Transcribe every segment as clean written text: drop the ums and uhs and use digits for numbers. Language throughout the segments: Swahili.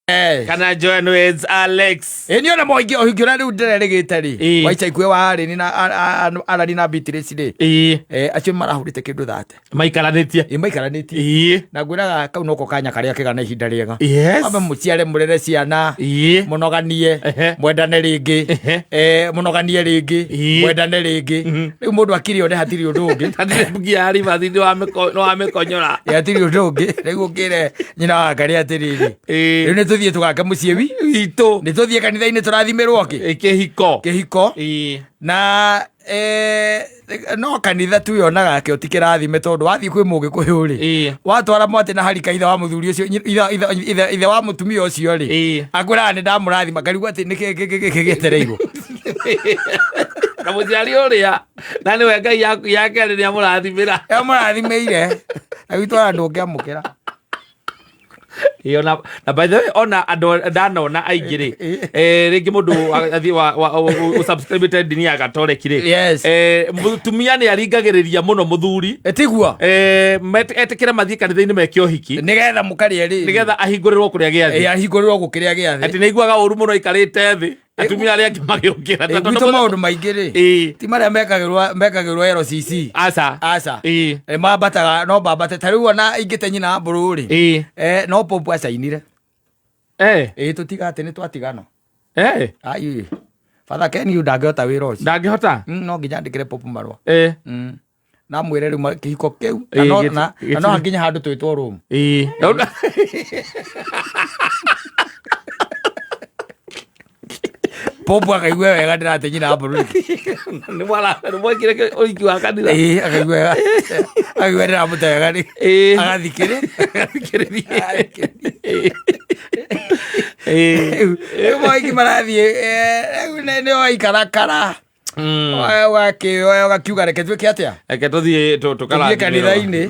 Kana join with Alex. Ni ona moingi o hingiona riu ndiregete ri. Waicha ikwe wari ni na arani na Beatrice ri. Acio marahurite kindu thate. Maikaranitie. Maikaranitie. Na ngwiraga kau noko kanya karia kigana ihinda riega. Amba muciare murere ciana. Munoganie. Mwendane ringi. Munoganie ringi. Mwendane ringi. Riu mundu akiri one hatiri undu ungi. Hatiri bugiari bathi no amekonyora. Hatiri undu ungi. Riu ukire nyina wa Ngai atiriri. Riu ni tuthie tugake mucie witũ. Ni tuthie kanitha-ini turathimirwo ki. Kihiko. Na no kanitha tu yonaga ke utikirathime tondu wathi kwi mugi kuyuri watwara mwate na harika ithe wa muthuri ucio ithe wa mutumia ucio ri akwira ni ndamurathima karigwa ati nikigetereirwo na muciari uria na ni we Ngai yake ri amurathimira amurathimire agitwara ndungi amukira iyo na by the way ona ando ndanona aingire ringi mundu athi wa subscribe dini ya Gatoreki ri mutumia ni aringagiriria muno muthuri etigua etikira mathii kanitha-ini meke uhiki nigetha mukaria ri nigetha ahingurirwo kuria giathi ahingurirwo gukiria giathi ati neiguaga uru muno ikarite thi atumia aria angi magiukira tatu maundu maingi ri ti maria mekagirwo RCC asa mambataga no mbambate tariu ona ingite nyina mburu ri no popu acainire tutigate ni twatigana ai Father Ken ndangihota wira ucio ndangihota no nginya ndikire popu marwa na mwire riu kihiko kiu na no nginya handu twitwo room popu akaigua wega ndirate nyina mburu ni mwakire uriki wa kanitha akaigua wega akaigua ndiramute wega ri agathikiriria moiki marathie ni waikarakara wakiuga reke twike atia reke tuthie tukarathie kanitha-ini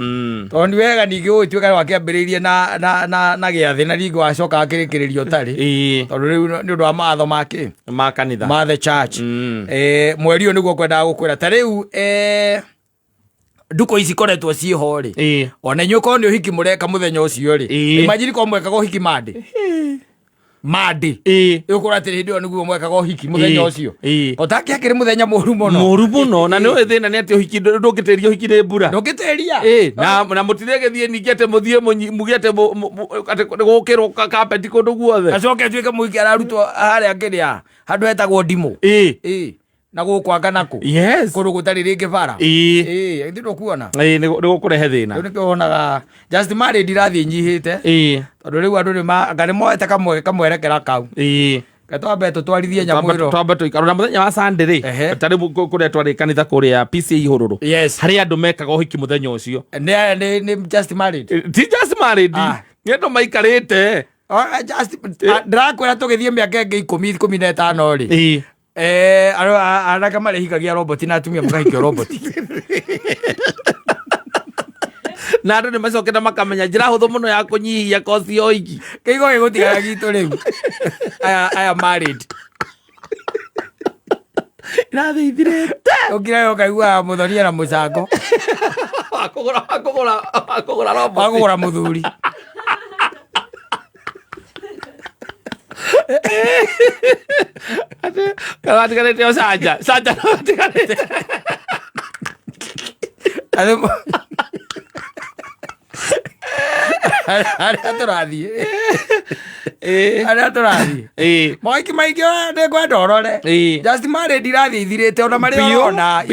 tondu wega ningi ugituika wakiambiriirie na giathi na ringi wacoka akirikiririo tari tondu riu ni undu wa matho ma kanitha ma the church mweri uyu niguo kwendaga gukwira ta riu nduko ici koretwo ciho ri ona inyu ko ni uhiki mureka muthenya ucio ri imagine ko mwekaga uhiki madi ukura atiri ndio niguo mwekaga uhiki muthenya ucio otaki akiri muthenya muru muno na ni thina ni ati uhiki ndungitiria uhiki ni mbura ndungitiria na mutirege ningi ate muthie mugiate ate gukirwo carpet kundu guothe acoke tuike muhiki ararutwo haria ngiria handu hetagwo ndimu na gukwanga naku kundu gutari ringi bara ndiro kuona ni gukurehe thina ni kuonaga just married irathi nyihite tondu riu andu ni ngari moete kamwerekera kau gatwambe tutwarithie nyamwiro twambe tuikarona muthenya wa Sunday ri tari kuria twari kanitha kuria PCA ihururu hari andu mekaga uhiki muthenya ucio ni just married ti just married ni andu maikarite ndirakwira tugithie miaka ingi 10-15 ri araka marehikagia robot na atumia makahikio robot na andu ni macokete makamenya njira huthu muno ya kunyihia kosi yo iki kigo gigutigara gitu riu aya married irathithirite ukira ukaigua muthonia na mucango wakugura muthuri kagatigarite o sanja kagatigarite aria turathie moiki maingi ni ngwenda urore just married irathie ithirite ona mari ona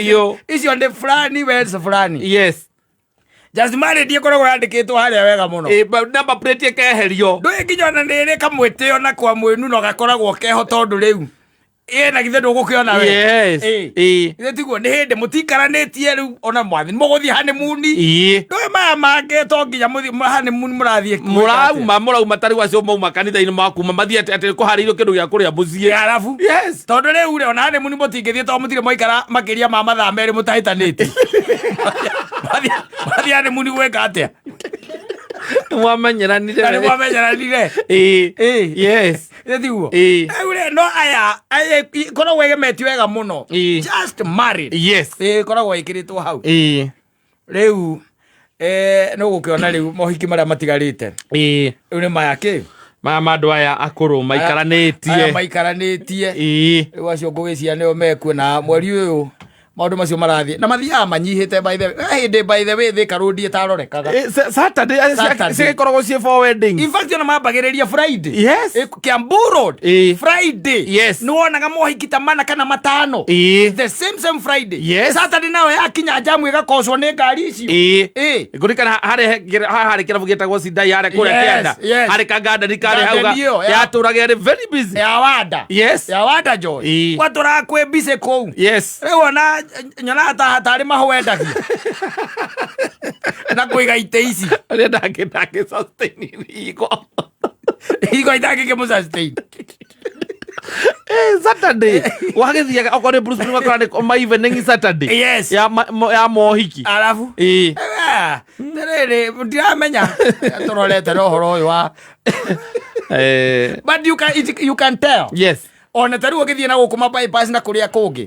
icio ndi fulani wens fulani just married ikoragwo yandikitwo haria wega muno number plate keherio ndui nginya ona niri kamwitio na kwa mwinu no gakoragwo keho tondu riu na githe ndugukiona we ithe tiguo ni hindi mutikaranitie riu ona mwathi muguthie honeymoon ndui maya mange to nginya honeymoon murathie murauma tari wacio mauma kanitha-ini makuma mathie ati kuhariirio kindu gia kuria mucie arafu tondu riu ri ona honeymoon mutingithie to mutire moikara makiria ma mathaa meri mutahitanite mathie honeymoon gweka atia mwamenyeranire tiguo no aya koragwo egemetio wega muno just married koragwo ikiritwo hau riu no gukiona riu mohiki maria matigarite riu ni maya ki mandu aya akuru maikaranĩtie rĩu acio ngũgĩcia nĩo mekuo na mweri ũyũ maundu macio marathie na mathiaga manyihite by the way hindi by the way Thika Road itarorekaga Saturday cikoragwo cie for wedding. In fact ona mambagĩrĩria Friday. Yes. Kiambu Road Friday. Yes. Nĩwonaga mohiki ta mana kana matano. The same Friday. Yes. Saturday nayo yakinya jamu ĩgakocwo nĩ ngari icio. Ngurikana harĩ kĩrabu gĩtagwo Sidai harĩ kũrĩa kĩanda harĩ kangandari karĩ hauga yatũraga ĩrĩ very busy ya wanda. Yes. Ya wanda Joy watũraga kwĩ busy kũu. Yes. Rĩu ona nyona hatarĩ maho wendagia na kũiga ite ici ũrĩa ndangĩ sustain iko itangĩkĩmũ sustain. Saturday wagĩthiaga okorwo nĩ Bruce Lee wakora nĩ ma evening Saturday. Yes. ya mohiki alafu nĩrĩrĩ ndiramenya tũrorete na ũhoro ũyũ wa but you can tell. Yes. Ona tari ũgĩthiĩ na gũkũ bypass na kũrĩa kũngĩ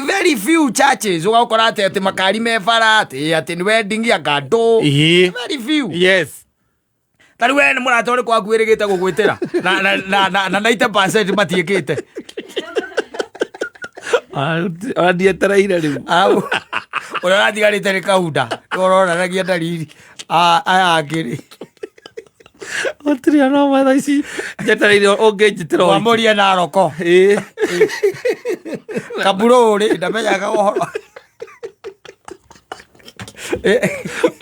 very few churches ũgakora atĩ makari mebara atĩ nĩ wedding ya ngandũ very few. Yes. Tari we nĩ mũrata ũrĩkũ waku wĩrĩgĩte gũgwĩtĩra na 90% matiĩkĩte ndietereire rĩu ũrĩa ũratigarĩte nĩ kaunda ũroranagia ndariri aya angĩ Otria no matha ici njetereire ũngĩnjitĩra wamũria na roko Kaburũri ndamenyaga ũhoro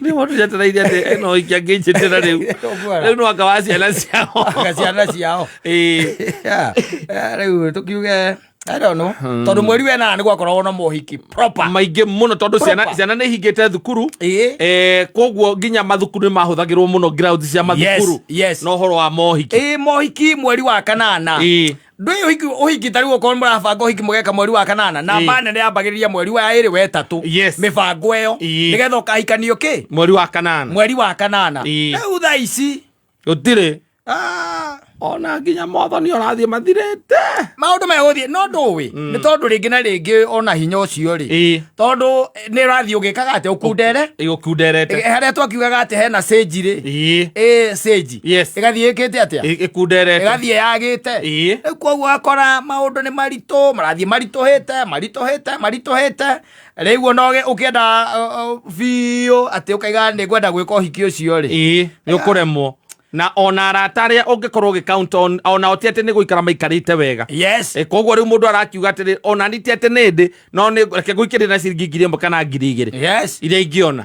nĩ mũndũ njetereire atĩ ĩno hiki angĩnjitĩra rĩu no anga wa ciana ciao rĩu tũkiuge I don't know. Tondũ mweri wena nĩ gwakoragwo na mohiki proper maingĩ mũno tondũ ciana nĩ hingĩte thukuru koguo nginya mathukuru nĩ mahũthagĩrwo mũno grounds cia mathukuru no ũhoro wa mohiki mohiki mweri wa kanana ndũĩ ũhiki tari gũkorwo mũrabanga ũhiki mũgeka mweri wa kanana na bana nĩ yambagĩrĩria mweri wa 2 wa 3 mĩbango ĩyo nĩgetha ũkahikanio kĩ mweri wa kanana rĩu thaa ici gũtirĩ ona nginya mwathani ũrathiĩ mathirĩte maũndũ megũthiĩ no ndũĩ nĩ tondũ rĩngĩ na rĩngĩ ona hinya ũcio rĩ tondũ nĩ ũrathiĩ ũgĩkaga atĩ ũkunderete harĩa twakiugaga atĩ hena stage rĩ stage ĩgathiĩ ĩkĩte atĩa ĩkunderete ĩgathiĩ yagĩte rĩu koguo akora maũndũ nĩ maritũ marathiĩ maritũhĩte rĩu ona ũkĩenda biũ atĩ ũkaiga nĩ ngwenda gwĩka ũhiki ũcio rĩ nĩ ũkũremwo na ona arata arĩa ũngĩkorwo ũgĩcount on ona oti atĩ nĩ gũikara maikarĩte wega koguo rĩu mũndũ arakiuga atĩ ona niti atĩ nĩ ndĩ no nĩ reke gũikĩrĩra na ciringi 1,000 kana 2,000 iria ingĩona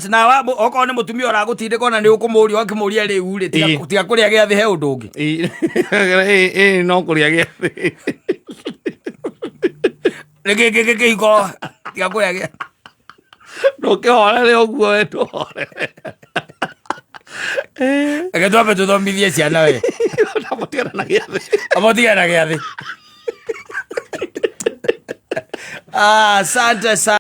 na okorwo nĩ mũtumia ũragũtindĩka ona nĩ ũkũmũria ũkĩmũria rĩu rĩ tiga kũrĩa gĩathĩ he ũndũ ũngĩ no kũrĩa gĩathĩ kĩhiko tiga kũrĩa gĩathĩ ndũkĩhorere ũguo we ndũhorere eke twambe tũthomithie ciana we mũtigana na gĩathĩ asante sana.